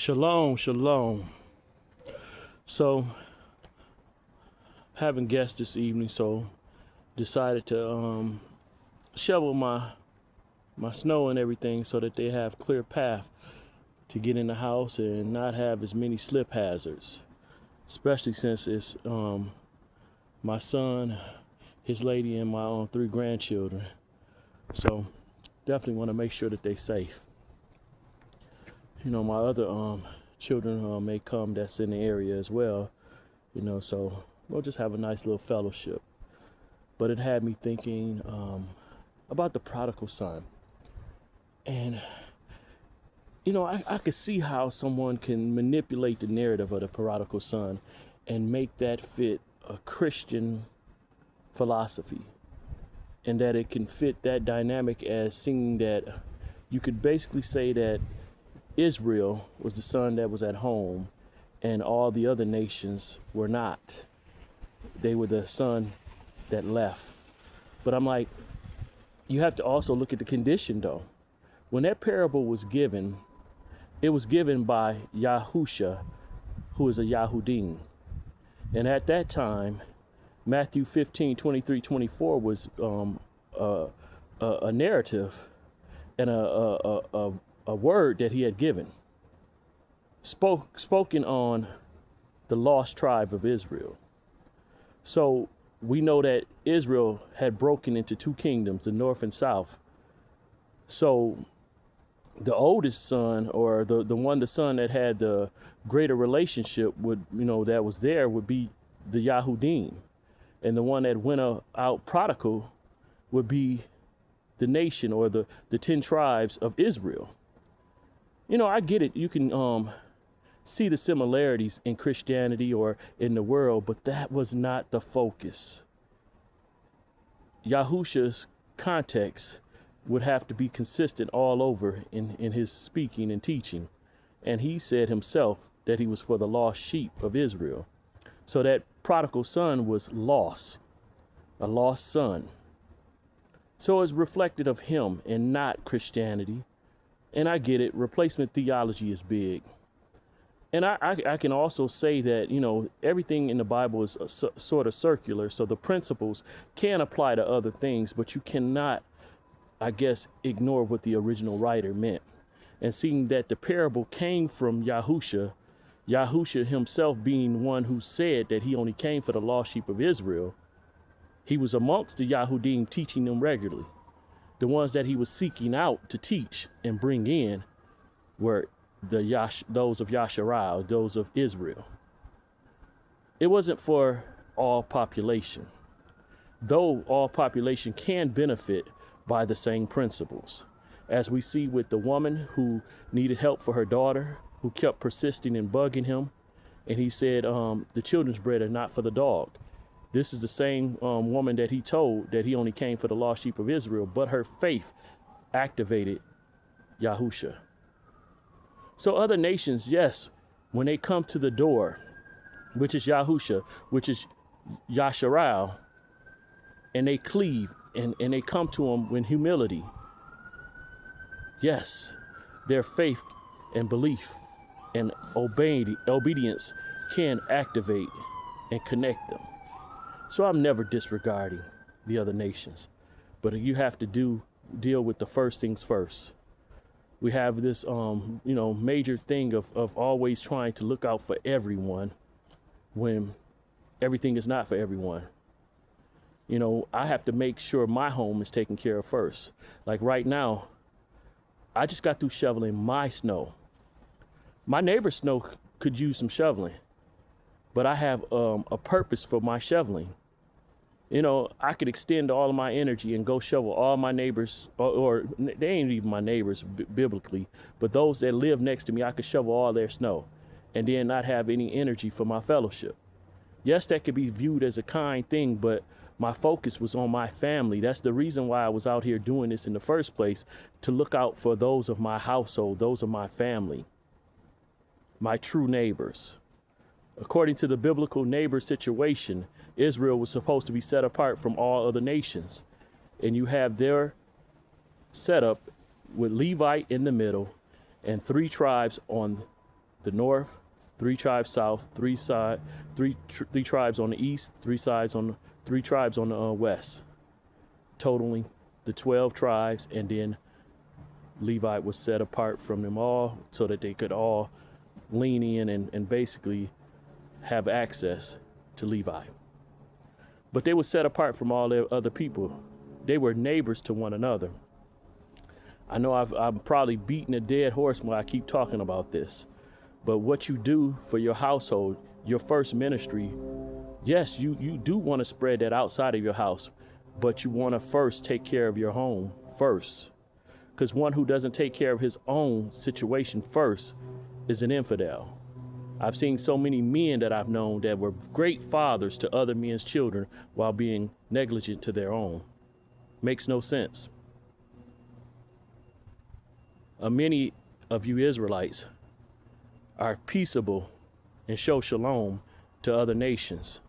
Shalom, shalom. So, having guests this evening, so decided to shovel my snow and everything so that they have clear path to get in the house and not have as many slip hazards. Especially since it's my son, his lady, and my 3 grandchildren. So, definitely want to make sure that they're safe. My other children may come that's in the area as well, so we'll just have a nice little fellowship. But it had me thinking about the prodigal son. And, I could see how someone can manipulate the narrative of the prodigal son and make that fit a Christian philosophy, and that it can fit that dynamic as seeing that you could basically say that Israel was the son that was at home and all the other nations were not. They were the son that left. But I'm like, you have to also look at the condition though. When that parable was given, it was given by Yahusha, who is a Yahudim. And at that time, Matthew 15, 23, 24 was a narrative and a word that he had given, spoken on the lost tribe of Israel. So we know that Israel had broken into 2 kingdoms, the north and south. So the oldest son, or the son that had the greater relationship that was there would be the Yahudim. And the one that went out prodigal would be the nation, or the 10 tribes of Israel. I get it. You can see the similarities in Christianity or in the world, but that was not the focus. Yahusha's context would have to be consistent all over in his speaking and teaching. And he said himself that he was for the lost sheep of Israel. So that prodigal son was lost, a lost son. So it's reflected of him and not Christianity. And I get it. Replacement theology is big. And I can also say that, everything in the Bible is sort of circular. So the principles can apply to other things, but you cannot, I guess, ignore what the original writer meant. And seeing that the parable came from Yahusha himself being one who said that he only came for the lost sheep of Israel, he was amongst the Yahudim teaching them regularly. The ones that he was seeking out to teach and bring in were those of Yasharal, those of Israel. It wasn't for all population, though all population can benefit by the same principles. As we see with the woman who needed help for her daughter, who kept persisting and bugging him. And he said, the children's bread are not for the dog. This is the same woman that he told that he only came for the lost sheep of Israel, but her faith activated Yahusha. So other nations, yes, when they come to the door, which is Yahusha, which is Yasharal, and they cleave and they come to him in humility, yes, their faith and belief and obedience can activate and connect them. So I'm never disregarding the other nations, but you have to deal with the first things first. We have this, major thing of always trying to look out for everyone when everything is not for everyone. I have to make sure my home is taken care of first. Like right now, I just got through shoveling my snow. My neighbor's snow could use some shoveling, but I have a purpose for my shoveling. I could extend all of my energy and go shovel all my neighbors, or they ain't even my neighbors biblically, but those that live next to me, I could shovel all their snow and then not have any energy for my fellowship. Yes, that could be viewed as a kind thing, but my focus was on my family. That's the reason why I was out here doing this in the first place, to look out for those of my household, those of my family, my true neighbors. According to the biblical neighbor situation, Israel was supposed to be set apart from all other nations. And you have their setup with Levite in the middle and 3 tribes on the north, 3 tribes south, three tribes on the east, 3 tribes on the west, totaling the 12 tribes. And then Levi was set apart from them all so that they could all lean in and basically have access to Levi. But they were set apart from all their other people. They were neighbors to one another. I know I'm probably beating a dead horse when I keep talking about this, but what you do for your household, your first ministry, yes, you do want to spread that outside of your house, but you want to first take care of your home first. Because one who doesn't take care of his own situation first is an infidel. I've seen so many men that I've known that were great fathers to other men's children while being negligent to their own. Makes no sense. Many of you Israelites are peaceable and show shalom to other nations,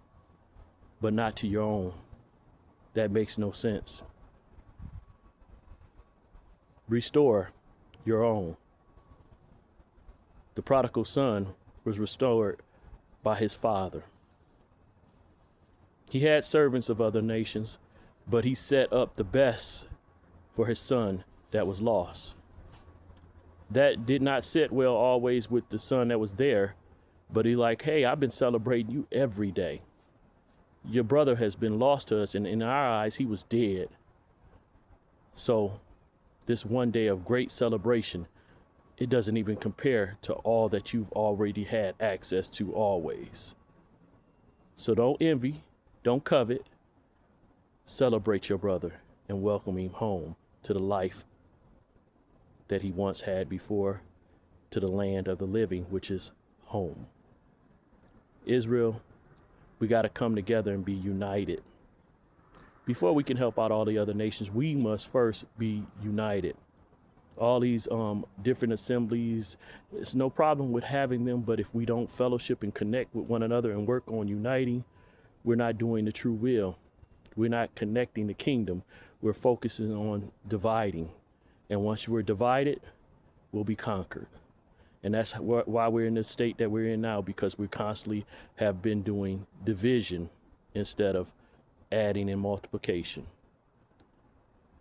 but not to your own. That makes no sense. Restore your own. The prodigal son was restored by his father. He had servants of other nations, but he set up the best for his son that was lost. That did not sit well always with the son that was there, but he like, hey, I've been celebrating you every day. Your brother has been lost to us, and in our eyes, he was dead. So this one day of great celebration, it doesn't even compare to all that you've already had access to always. So don't envy, don't covet. Celebrate your brother and welcome him home to the life that he once had before, to the land of the living, which is home. Israel, we got to come together and be united. Before we can help out all the other nations, we must first be united. All these different assemblies, it's no problem with having them, but if we don't fellowship and connect with one another and work on uniting, we're not doing the true will. We're not connecting the kingdom. We're focusing on dividing. And once we're divided, we'll be conquered. And that's why we're in the state that we're in now, because we constantly have been doing division instead of adding and multiplication.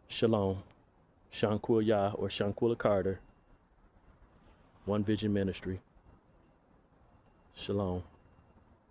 Shalom. Shanquilla Yah or Shanquilla Carter. One Vision Ministry. Shalom.